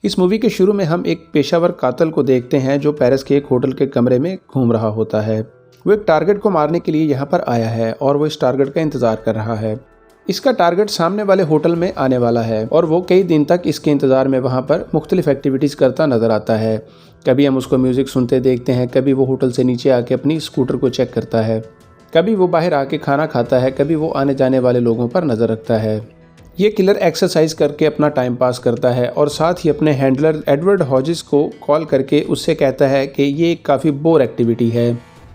इस मूवी के शुरू में हम एक पेशावर कातल को देखते हैं जो पेरिस के एक होटल के कमरे में घूम रहा होता है। वो एक टारगेट को मारने के लिए यहाँ पर आया है और वो इस टारगेट का इंतजार कर रहा है। इसका टारगेट सामने वाले होटल में आने वाला है और वो कई दिन तक इसके इंतज़ार में वहाँ पर मुख्तलिफ एक्टिविटीज़ करता नज़र आता है। कभी हम उसको म्यूज़िक सुनते देखते हैं, कभी वो होटल से नीचे आके अपनी स्कूटर को चेक करता है, कभी वो बाहर आके खाना खाता है, कभी वो आने जाने वाले लोगों पर नज़र रखता है। ये किलर एक्सरसाइज करके अपना टाइम पास करता है और साथ ही अपने हैंडलर एडवर्ड हॉजिस को कॉल करके उससे कहता है कि ये एक काफ़ी बोर एक्टिविटी है।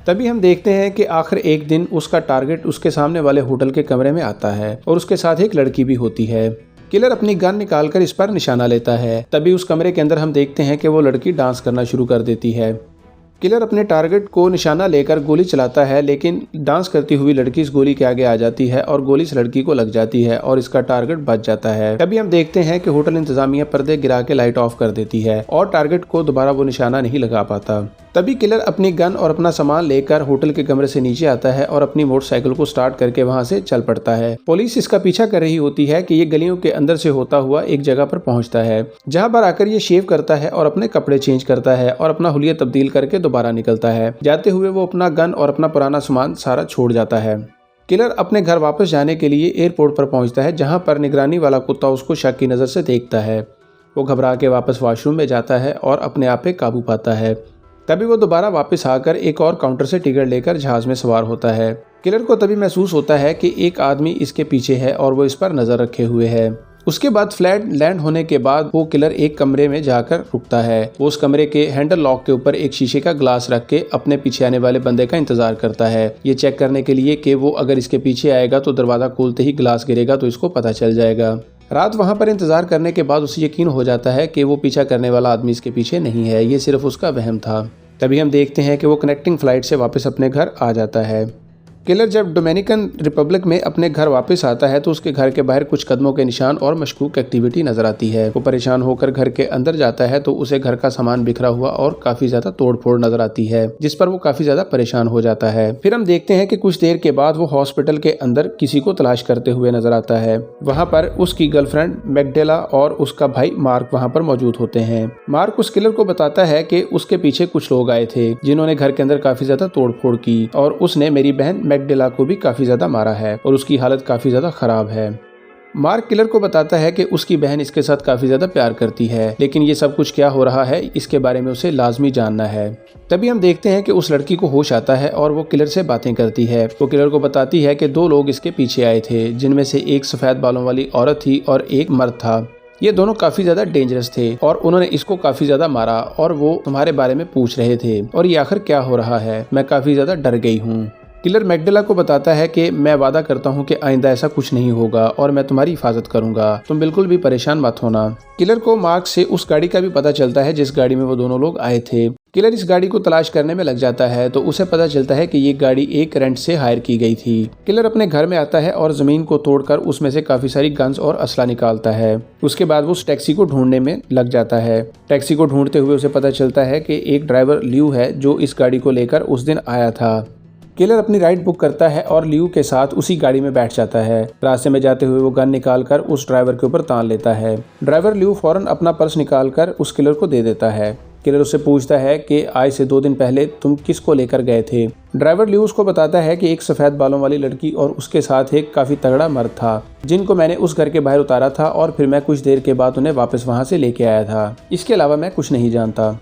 तभी हम देखते हैं कि आखिर एक दिन उसका टारगेट उसके सामने वाले होटल के कमरे में आता है और उसके साथ एक लड़की भी होती है। किलर अपनी गन निकालकर इस पर निशाना लेता है। तभी उस कमरे के अंदर हम देखते हैं कि वो लड़की डांस करना शुरू कर देती है। किलर अपने टारगेट को निशाना लेकर गोली चलाता है, लेकिन डांस करती हुई लड़की इस गोली के आगे आ जाती है और गोली इस लड़की को लग जाती है और इसका टारगेट बच जाता है। तभी हम देखते हैं कि होटल इंतजामिया पर्दे गिरा के लाइट ऑफ कर देती है और टारगेट को दोबारा वो निशाना नहीं लगा पाता। तभी किलर अपनी गन और अपना सामान लेकर होटल के कमरे से नीचे आता है और अपनी मोटरसाइकिल को स्टार्ट करके वहां से चल पड़ता है। पुलिस इसका पीछा कर रही होती है कि ये गलियों के अंदर से होता हुआ एक जगह पर पहुंचता है, जहां पर आकर ये शेव करता है और अपने कपड़े चेंज करता है और अपना हुलिया तब्दील करके दोबारा निकलता है। जाते हुए वो अपना गन और अपना पुराना सामान सारा छोड़ जाता है। किलर अपने घर वापस जाने के लिए एयरपोर्ट पर पहुंचता है, जहां पर निगरानी वाला कुत्ता उसको शक की नज़र से देखता है। वो घबरा के वापस वॉशरूम में जाता है और अपने आप पे काबू पाता है। तभी वो दोबारा वापस आकर एक और काउंटर से टिकट लेकर जहाज में सवार होता है। किलर को तभी महसूस होता है कि एक आदमी इसके पीछे है और वो इस पर नज़र रखे हुए है। उसके बाद फ्लाइट लैंड होने के बाद वो किलर एक कमरे में जाकर रुकता है। वो उस कमरे के हैंडल लॉक के ऊपर एक शीशे का ग्लास रख के अपने पीछे आने वाले बंदे का इंतजार करता है, ये चेक करने के लिए कि वो अगर इसके पीछे आएगा तो दरवाजा खोलते ही ग्लास गिरेगा तो इसको पता चल जाएगा। रात वहां पर इंतजार करने के बाद उसे यकीन हो जाता है कि वो पीछा करने वाला आदमी इसके पीछे नहीं है, ये सिर्फ उसका वहम था। तभी हम देखते हैं कि वो कनेक्टिंग फ्लाइट से वापस अपने घर आ जाता है। किलर जब डोमिनिकन रिपब्लिक में अपने घर वापस आता है तो उसके घर के बाहर कुछ कदमों के निशान और मशकूक एक्टिविटी नजर आती है। वो परेशान होकर घर के अंदर जाता है तो उसे घर का सामान बिखरा हुआ और काफी ज्यादा तोड़फोड़ नजर आती है, जिस पर वो काफी ज्यादा परेशान हो जाता है। फिर हम देखते हैं कि कुछ देर के बाद वो हॉस्पिटल के अंदर किसी को तलाश करते हुए नजर आता है। वहाँ पर उसकी गर्लफ्रेंड मैगडेला और उसका भाई मार्क वहाँ पर मौजूद होते हैं। मार्क उस किलर को बताता है कि उसके पीछे कुछ लोग आए थे जिन्होंने घर के अंदर काफी ज्यादा तोड़फोड़ की और उसने मेरी बहन मैगडेला को भी काफी ज्यादा मारा है और उसकी हालत काफी ज्यादा खराब है। मार्क किलर को बताता है कि उसकी बहन इसके साथ काफी ज्यादा प्यार करती है, लेकिन ये सब कुछ क्या हो रहा है इसके बारे में उसे लाजमी जानना है। तभी हम देखते हैं कि उस लड़की को होश आता है और वो किलर से बातें करती है। वो किलर को बताती है कि 2 लोग इसके पीछे आए थे, जिनमें से एक सफेद बालों वाली औरत थी और एक मर्द था। ये दोनों काफी ज्यादा डेंजरस थे और उन्होंने इसको काफी ज्यादा मारा और वो तुम्हारे बारे में पूछ रहे थे और ये आखिर क्या हो रहा है, मैं काफी ज्यादा डर गई हूँ। किलर मैगडेला को बताता है कि मैं वादा करता हूँ कि आइंदा ऐसा कुछ नहीं होगा और मैं तुम्हारी हिफाजत करूंगा, तुम बिल्कुल भी परेशान मत होना। किलर को मार्क से उस गाड़ी का भी पता चलता है जिस गाड़ी में वो दोनों लोग आए थे। किलर इस गाड़ी को तलाश करने में लग जाता है तो उसे पता चलता है कि ये गाड़ी एक रेंट से हायर की गई थी। किलर अपने घर में आता है और जमीन को तोड़कर उसमें से काफी सारी गन्स और असला निकालता है। उसके बाद वो उस टैक्सी को ढूंढने में लग जाता है। टैक्सी को ढूंढते हुए उसे पता चलता है कि एक ड्राइवर लियू है जो इस गाड़ी को लेकर उस दिन आया था। किलर अपनी राइड बुक करता है और लियू के साथ उसी गाड़ी में बैठ जाता है। रास्ते में जाते हुए वो गन निकालकर उस ड्राइवर के ऊपर तान लेता है। ड्राइवर लियू फौरन अपना पर्स निकालकर उस किलर को दे देता है। किलर उससे पूछता है कि आज से 2 दिन पहले तुम किसको लेकर गए थे। ड्राइवर लियू उसको बताता है कि एक सफेद बालों वाली लड़की और उसके साथ एक काफी तगड़ा मर्द था, जिनको मैंने उस घर के बाहर उतारा था और फिर मैं कुछ देर के बाद उन्हें वापस वहाँ से लेके आया था। इसके अलावा मैं कुछ नहीं जानता।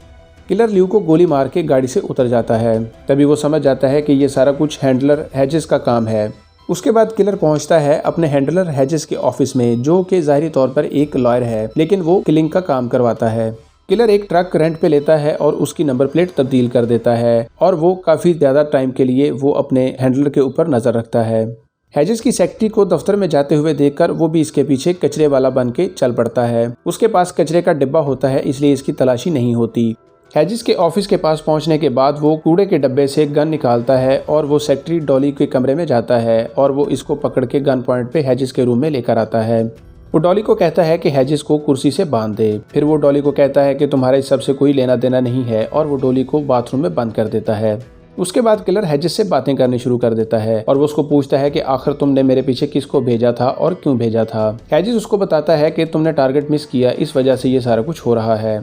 किलर लियू को गोली मार के गाड़ी से उतर जाता है। तभी वो समझ जाता है कि ये सारा कुछ हैंडलर हैजेस का काम है। उसके बाद किलर पहुंचता है अपने हैंडलर हैजेस के ऑफिस में, जो कि ज़ाहिरी तौर पर एक लॉयर है, लेकिन वो किलिंग का काम करवाता है। किलर एक ट्रक रेंट पे लेता है और उसकी नंबर प्लेट तब्दील कर देता है और वो काफ़ी ज़्यादा टाइम के लिए वो अपने हैंडलर के ऊपर नज़र रखता है। हैजेस की सेक्रेटरी को दफ्तर में जाते हुए देखकर वो भी इसके पीछे कचरे वाला बन के चल पड़ता है। उसके पास कचरे का डिब्बा होता है, इसलिए इसकी तलाशी नहीं होती। हैजिस के ऑफिस के पास पहुंचने के बाद वो कूड़े के डब्बे से गन निकालता है और वो सेक्रेटरी डॉली के कमरे में जाता है और वो इसको पकड़ के गन पॉइंट पे हैजिस के रूम में लेकर आता है। वो डॉली को कहता है कि हैजिस को कुर्सी से बांध दे। फिर वो डॉली को कहता है कि तुम्हारे इस सब से कोई लेना देना नहीं है और वो डॉली को बाथरूम में बंद कर देता है। उसके बाद किलर हैजिस से बातें करनी शुरू कर देता है और वो उसको पूछता है कि आखिर तुमने मेरे पीछे किसको भेजा था और क्यों भेजा था। हैजिस उसको बताता है कि तुमने टारगेट मिस किया, इस वजह से ये सारा कुछ हो रहा है।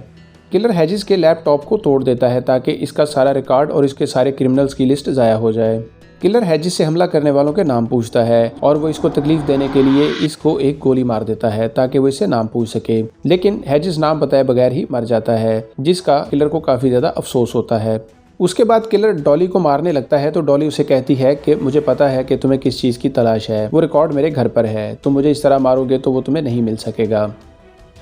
किलर हैजिस के लैपटॉप को तोड़ देता है ताकि इसका सारा रिकॉर्ड और इसके सारे क्रिमिनल्स की लिस्ट ज़ाया हो जाए। किलर हैजिस से हमला करने वालों के नाम पूछता है और वो इसको तकलीफ देने के लिए इसको एक गोली मार देता है ताकि वो इससे नाम पूछ सके, लेकिन हैजिस नाम बताए बगैर ही मर जाता है, जिसका किलर को काफ़ी ज़्यादा अफसोस होता है। उसके बाद किलर डॉली को मारने लगता है तो डॉली उसे कहती है कि मुझे पता है कि तुम्हें किस चीज़ की तलाश है, वो रिकॉर्ड मेरे घर पर है, तुम मुझे इस तरह मारोगे तो वो तुम्हें नहीं मिल सकेगा।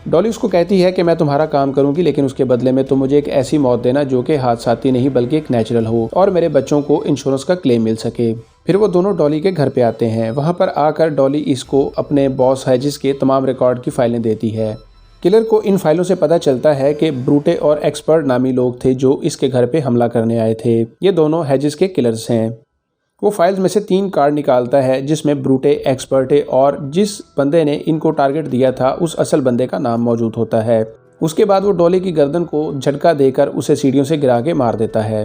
डॉली उसको कहती है कि मैं तुम्हारा काम करूंगी, लेकिन उसके बदले में तुम मुझे एक ऐसी मौत देना जो कि हादसाती नहीं बल्कि एक नेचुरल हो और मेरे बच्चों को इंश्योरेंस का क्लेम मिल सके। फिर वो दोनों डॉली के घर पे आते हैं। वहाँ पर आकर डॉली इसको अपने बॉस हैजिस के तमाम रिकॉर्ड की फाइलें देती है। किलर को इन फाइलों से पता चलता है कि ब्रूटे और एक्सपर्ट नामी लोग थे जो इसके घर पे हमला करने आए थे। ये दोनों हैजिस के किलर्स हैं। वो फाइल्स में से 3 कार्ड निकालता है जिसमें ब्रूटे, एक्सपर्टे और जिस बंदे ने इनको टारगेट दिया था उस असल बंदे का नाम मौजूद होता है। उसके बाद वो डॉली की गर्दन को झटका देकर उसे सीढ़ियों से गिरा के मार देता है।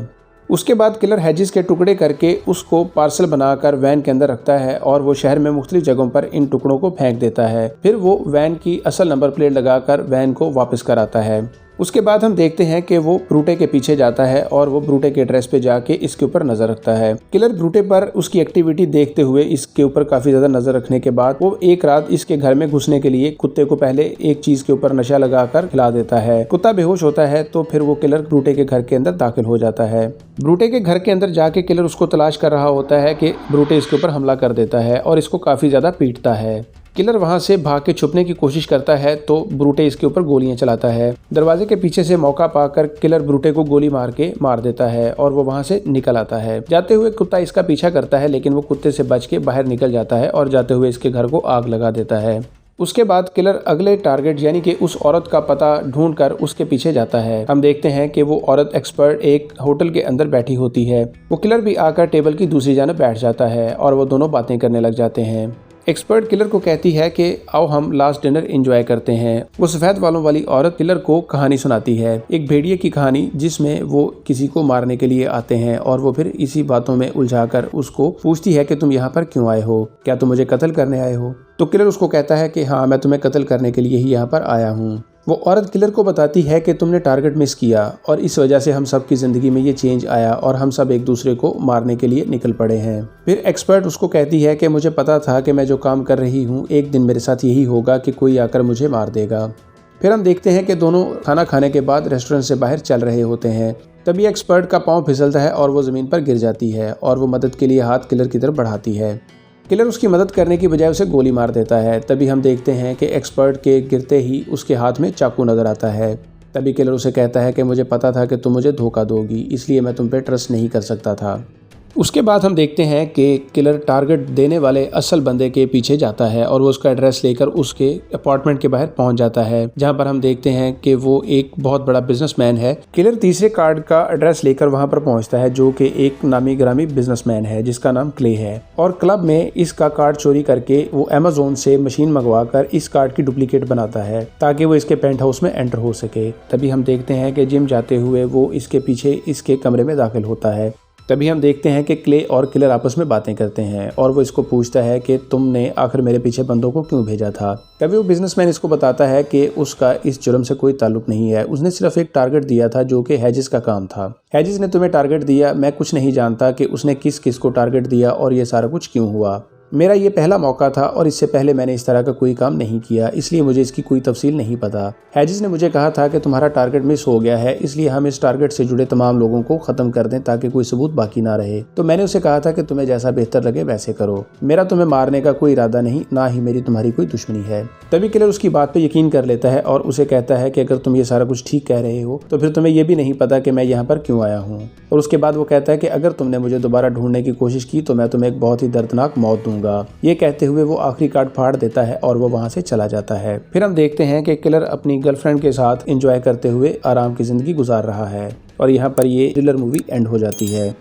उसके बाद किलर हैजिस के टुकड़े करके उसको पार्सल बनाकर वैन के अंदर रखता है और वो शहर में मुख्तलिफ जगहों पर इन टुकड़ों को फेंक देता है। फिर वो वैन की असल नंबर प्लेट लगाकर वैन को वापस कराता है। उसके बाद हम देखते हैं कि वो ब्रूटे के पीछे जाता है और वो ब्रूटे के एड्रेस पे जाके इसके ऊपर नजर रखता है। किलर ब्रूटे पर उसकी एक्टिविटी देखते हुए इसके ऊपर काफी ज्यादा नजर रखने के बाद वो एक रात इसके घर में घुसने के लिए कुत्ते को पहले एक चीज के ऊपर नशा लगाकर खिला देता है। कुत्ता बेहोश होता है तो फिर वो किलर ब्रूटे के घर के अंदर दाखिल हो जाता है। ब्रूटे के घर के अंदर जाके किलर उसको तलाश कर रहा होता है कि ब्रूटे इसके ऊपर हमला कर देता है और इसको काफी ज्यादा पीटता है। किलर वहां से भाग के छुपने की कोशिश करता है तो ब्रूटे इसके ऊपर गोलियां चलाता है। दरवाजे के पीछे से मौका पाकर किलर ब्रूटे को गोली मार के मार देता है और वो वहां से निकल आता है। जाते हुए कुत्ता इसका पीछा करता है, लेकिन वो कुत्ते से बच के बाहर निकल जाता है और जाते हुए इसके घर को आग लगा देता है। उसके बाद किलर अगले टारगेट यानी कि उस औरत का पता ढूंढकर उसके पीछे जाता है। हम देखते हैं कि वो औरत एक्सपर्ट एक होटल के अंदर बैठी होती है। वो किलर भी आकर टेबल की दूसरी जानब बैठ जाता है और वो दोनों बातें करने लग जाते हैं। एक्सपर्ट किलर को कहती है कि आओ हम लास्ट डिनर एंजॉय करते हैं। वो सफेद बालों वाली औरत किलर को कहानी सुनाती है, एक भेड़िए की कहानी, जिसमें वो किसी को मारने के लिए आते हैं और वो फिर इसी बातों में उलझाकर उसको पूछती है कि तुम यहाँ पर क्यों आए हो, क्या तुम मुझे कत्ल करने आए हो। तो किलर उसको कहता है कि हाँ, मैं तुम्हें कत्ल करने के लिए ही यहाँ पर आया हूँ। वो औरत किलर को बताती है कि तुमने टारगेट मिस किया और इस वजह से हम सब की जिंदगी में ये चेंज आया और हम सब एक दूसरे को मारने के लिए निकल पड़े हैं। फिर एक्सपर्ट उसको कहती है कि मुझे पता था कि मैं जो काम कर रही हूँ एक दिन मेरे साथ यही होगा कि कोई आकर मुझे मार देगा। फिर हम देखते हैं कि दोनों खाना खाने के बाद रेस्टोरेंट से बाहर चल रहे होते हैं। तभी एक्सपर्ट का पाँव फिसलता है और वो ज़मीन पर गिर जाती है और वो मदद के लिए हाथ किलर की तरफ बढ़ाती है। किलर उसकी मदद करने की बजाय उसे गोली मार देता है। तभी हम देखते हैं कि एक्सपर्ट के गिरते ही उसके हाथ में चाकू नजर आता है। तभी किलर उसे कहता है कि मुझे पता था कि तुम मुझे धोखा दोगी, इसलिए मैं तुम पे ट्रस्ट नहीं कर सकता था। उसके बाद हम देखते हैं कि किलर टारगेट देने वाले असल बंदे के पीछे जाता है और वो उसका एड्रेस लेकर उसके अपार्टमेंट के बाहर पहुंच जाता है, जहां पर हम देखते हैं कि वो एक बहुत बड़ा बिजनेसमैन है। किलर तीसरे कार्ड का एड्रेस लेकर वहां पर पहुंचता है, जो कि एक नामी ग्रामी बिजनेसमैन है जिसका नाम क्ले है, और क्लब में इसका कार्ड चोरी करके वो अमेज़न से मशीन मंगवा कर इस कार्ड की डुप्लीकेट बनाता है ताकि वो इसके पेंट हाउस में एंटर हो सके। तभी हम देखते हैं कि जिम जाते हुए वो इसके पीछे इसके कमरे में दाखिल होता है। तभी हम देखते हैं कि क्ले और किलर आपस में बातें करते हैं और वो इसको पूछता है कि तुमने आखिर मेरे पीछे बंदों को क्यों भेजा था। तभी वो बिजनेसमैन इसको बताता है कि उसका इस जुर्म से कोई ताल्लुक नहीं है, उसने सिर्फ एक टारगेट दिया था जो कि हैजिस का काम था। हैजिस ने तुम्हें टारगेट दिया, मैं कुछ नहीं जानता कि उसने किस किस को टारगेट दिया और ये सारा कुछ क्यों हुआ। मेरा ये पहला मौका था और इससे पहले मैंने इस तरह का कोई काम नहीं किया, इसलिए मुझे इसकी कोई तफसील नहीं पता। हैजिस ने मुझे कहा था कि तुम्हारा टारगेट मिस हो गया है, इसलिए हम इस टारगेट से जुड़े तमाम लोगों को खत्म कर दें ताकि कोई सबूत बाकी ना रहे। तो मैंने उसे कहा था कि तुम्हें जैसा बेहतर लगे वैसे करो, मेरा तुम्हें मारने का कोई इरादा नहीं, ना ही मेरी तुम्हारी कोई दुश्मनी है। तभी किलर उसकी बात पे यकीन कर लेता है और उसे कहता है कि अगर तुम ये सारा कुछ ठीक कह रहे हो तो फिर तुम्हें ये भी नहीं पता कि मैं यहाँ पर क्यों आया हूँ। और उसके बाद वो कहता है कि अगर तुमने मुझे दोबारा ढूंढने की कोशिश की तो मैं तुम्हें एक बहुत ही दर्दनाक मौत दूंगा। ये कहते हुए वो आखिरी कार्ड फाड़ देता है और वो वहां से चला जाता है। फिर हम देखते हैं कि किलर अपनी गर्लफ्रेंड के साथ एंजॉय करते हुए आराम की जिंदगी गुजार रहा है और यहाँ पर ये थ्रिलर मूवी एंड हो जाती है।